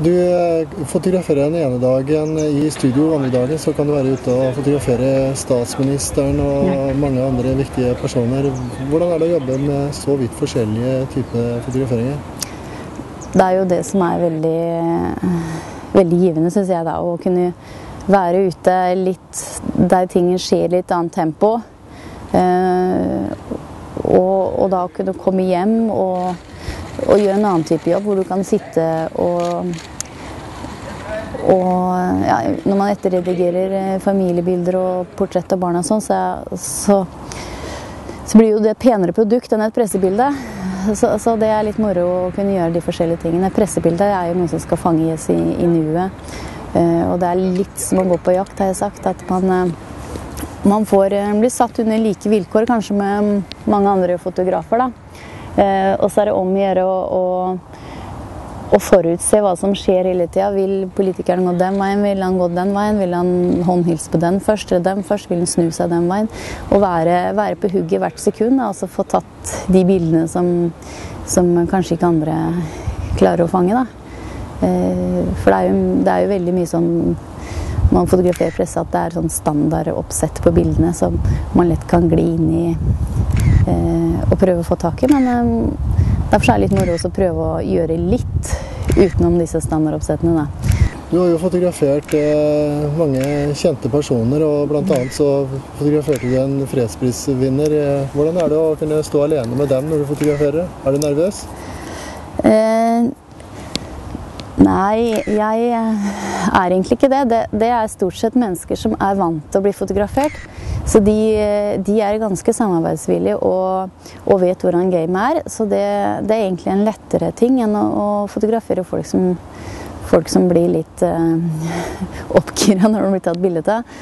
Du fotograferer den ene dagen i studio, andre dagen så kan du være ute og fotografere statsministeren og mange andre viktige personer. Hvordan er det å jobbe med så vidt forskjellige typer fotograferinger? Det er jo det som er veldig, veldig givende, synes jeg, da, å kunne være ute litt der tingene skjer i litt annet tempo. Og da kunne komme hjem og gjøre en annen type jobb, hvor du kan sitte og ja, når man etterredigerer familiebilder og portrett av barna og sånn, så blir jo det penere produkt enn et pressebilde. Så det er litt moro å kunne gjøre de forskjellige tingene. Pressebildet er jo noe som skal fanges i nuet, og det er litt som å gå på jakt, har jeg sagt, at man blir satt under like vilkår kanskje med mange andre fotografer, da. Og så er det om å gjøre å forutse hva som skjer hele tiden. Vil politikeren gå den veien? Vil han gå den veien? Vil han håndhilse på den først, eller dem først? Vil han snu seg den veien? Og være på hugget hvert sekund, altså få tatt de bildene som kanskje ikke andre klarer å fange, da. For det er jo veldig mye sånn, man fotograferer presse, at det er sånn standard oppsett på bildene som man lett kan gli inn i og prøve å få tak i, men derfor er det litt moro å prøve å gjøre litt utenom disse standardoppsettene, da. Du har jo fotografert mange kjente personer, og blant annet så fotograferte du en fredsprisvinner. Hvordan er det å kunne stå alene med dem når du fotograferer? Er du nervøs? Nei, jeg er egentlig ikke det. Det er stort sett mennesker som er vant til å bli fotografert. Så de er ganske samarbeidsvillige og vet hvordan game er. Så det er egentlig en lettere ting enn å fotografere folk som blir litt oppgira når de blir tatt bilde av.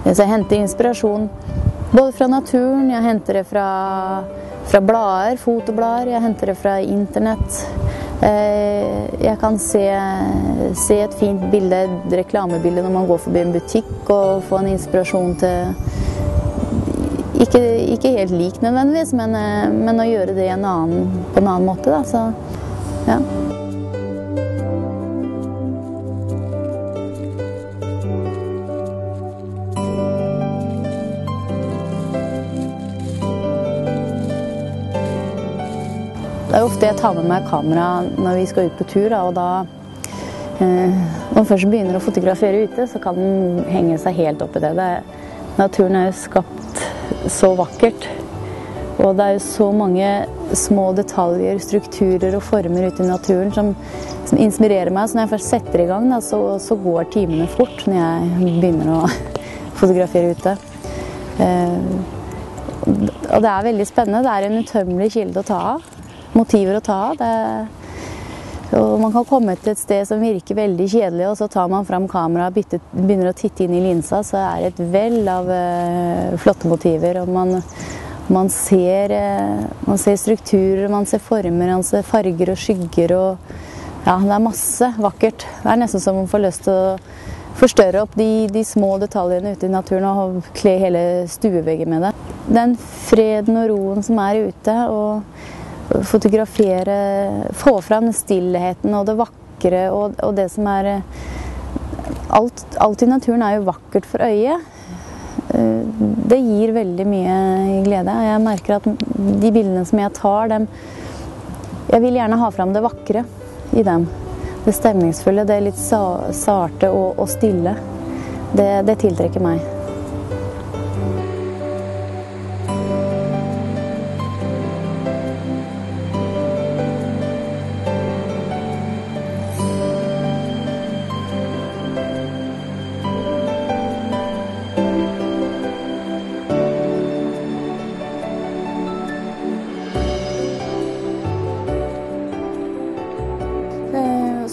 Så jeg henter inspirasjon både fra naturen, jeg henter det fra blader, fotoblader, jeg henter det fra internett. Jeg kan se et fint bilde, et reklamebilde når man går forbi en butikk og få en inspirasjon til, ikke helt lik nødvendigvis, men å gjøre det på en annen måte, da, så ja. Det er ofte jeg tar med meg kamera når vi skal ut på tur, og da, når man først begynner å fotografere ute, så kan den henge seg helt opp i det. Naturen er jo skapt så vakkert, og det er jo så mange små detaljer, strukturer og former ute i naturen som inspirerer meg. Så når jeg først setter i gang, da, så går timene fort når jeg begynner å fotografere ute. Og det er veldig spennende, det er en utømmelig kilde å ta av. Motiver å ta av. Og man kan komme til et sted som virker veldig kjedelig, og så tar man fram kamera og begynner å titte inn i linsa, så er det et vell av flotte motiver. Og man ser strukturer, man ser former, man ser farger og skygger, og ja, det er masse vakkert. Det er nesten som man får lyst til å forstørre opp de små detaljene ute i naturen og kle hele stueveggen med det. Den freden og roen som er ute, og fotografere, få fram stillheten og det vakre og det som er alt i naturen er jo vakkert for øyet. Det gir veldig mye glede. Jeg merker at de bildene som jeg tar, jeg vil gjerne ha fram det vakre i dem. Det stemningsfulle, det litt sarte og stille. Det tiltrekker meg.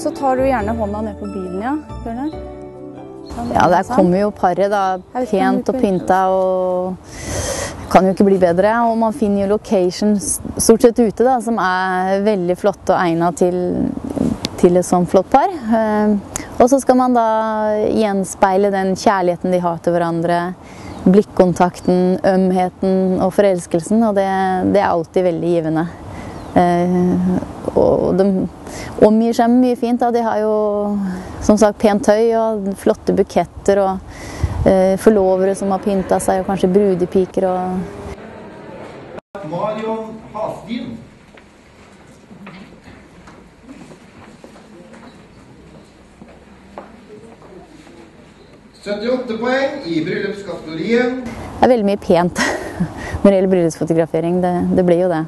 så tar du gjerne hånda ned på bilen, ja, Bjørnar. Ja, der kommer jo paret da, pent og pynta, og kan jo ikke bli bedre. Og man finner jo locations stort sett ute da, som veldig flotte og egnet til et sånt flott par. Og så skal man da gjenspeile den kjærligheten de har til hverandre, blikkontakten, ømheten og forelskelsen, og det alltid veldig givende. Og de omgir seg mye fint da. De har jo som sagt pent tøy og flotte buketter og forlovere som har pyntet seg, og kanskje brudepiker og Marion Hastin. «78 poeng i bryllupskategorien». Det veldig mye pent når det gjelder bryllupsfotografering, det blir jo det.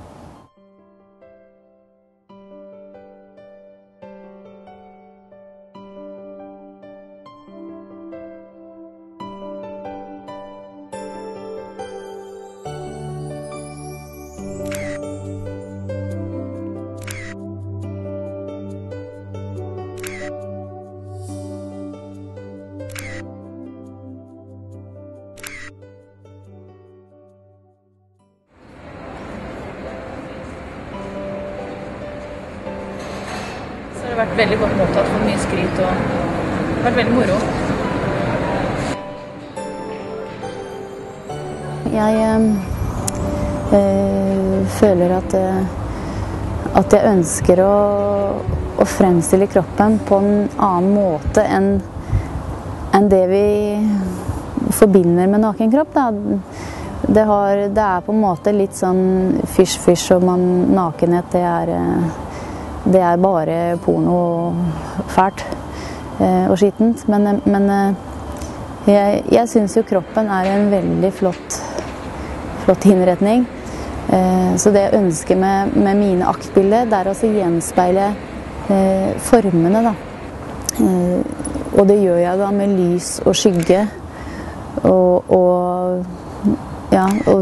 Det har vært veldig godt mottatt, for mye skryt, og det har vært veldig moro. Jeg føler at jeg ønsker å fremstille kroppen på en annen måte enn det vi forbinder med nakenkropp. Det på en måte litt sånn fysj, og nakenhet, det bare porno fælt og skittent, men jeg synes jo kroppen en veldig flott innretning. Så det jeg ønsker med mine aktbilder, det å å gjenspeile formene da. Og det gjør jeg da med lys og skygge, og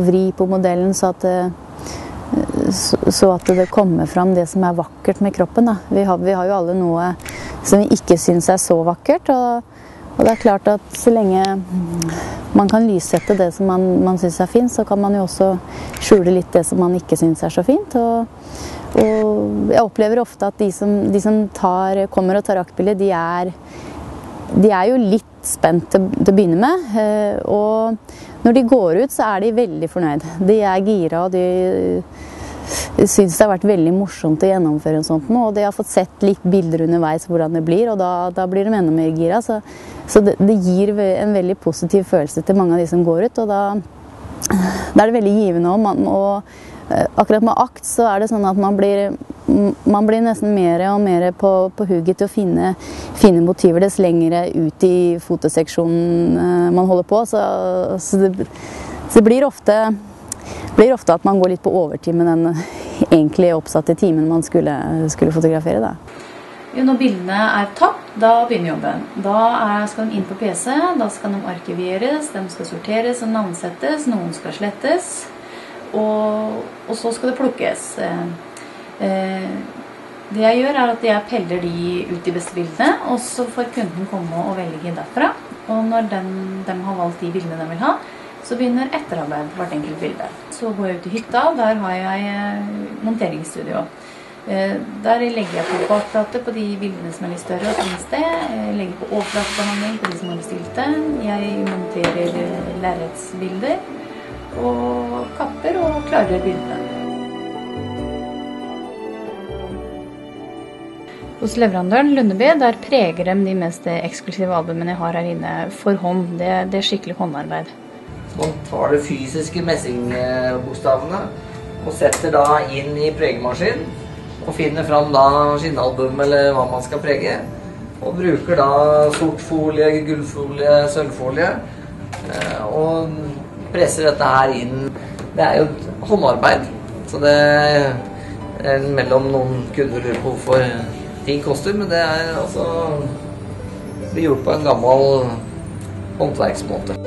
vri på modellen så at det kommer fram det som vakkert med kroppen da. Vi har jo alle noe som vi ikke synes så vakkert, og det klart at så lenge man kan lyssette det som man synes fint, så kan man jo også skjule litt det som man ikke synes så fint. Og jeg opplever ofte at de som kommer og tar aktbilder, de jo litt spent til å begynne med, og når de går ut så de veldig fornøyd. De gira, og de synes det har vært veldig morsomt å gjennomføre en sånt nå, og de har fått sett litt bilder underveis hvordan det blir, og da blir de enda mer gira. Så det gir en veldig positiv følelse til mange av de som går ut, og da det veldig givende også. Og akkurat med akt så det sånn at man blir nesten mer og mer på hugget til å finne motiver dess lengre ut i fotoseksjonen man holder på, så det blir ofte at man går litt på overtid med den egentlig oppsatte timen man skulle fotografere da. Jo, når bildene tatt, da begynner jobben. Da skal de inn på PC, da skal de arkiveres, de skal sorteres og navnsettes, noen skal slettes, og så skal det plukkes. Det jeg gjør at jeg peller de ut de beste bildene, og så får kunden komme og velge derfra. Og når de har valgt de bildene de vil ha, så begynner etterarbeid på hvert enkelt bilde. Så går jeg ut i hytta, der har jeg monteringsstudio. Der legger jeg på bakplate på de bildene som litt større og finnes det. Jeg legger på overflatebehandling på de som har bestilt det. Jeg monterer lerretsbilder og kapper og klarer bildene. Hos leverandøren Lundeby, der preger de de mest eksklusive albumene jeg har her inne for hånd. Det skikkelig håndarbeid. Man tar de fysiske messingbokstavene og setter da inn i pregemaskin og finner fram da skinnalbum eller hva man skal prege, og bruker da sort folie, gullfolie, sølvfolie og presser dette her inn. Det jo et håndarbeid, så det mellom noen kunder lurer på hvorfor ting koster, men det altså blir gjort på en gammel håndverksmåte.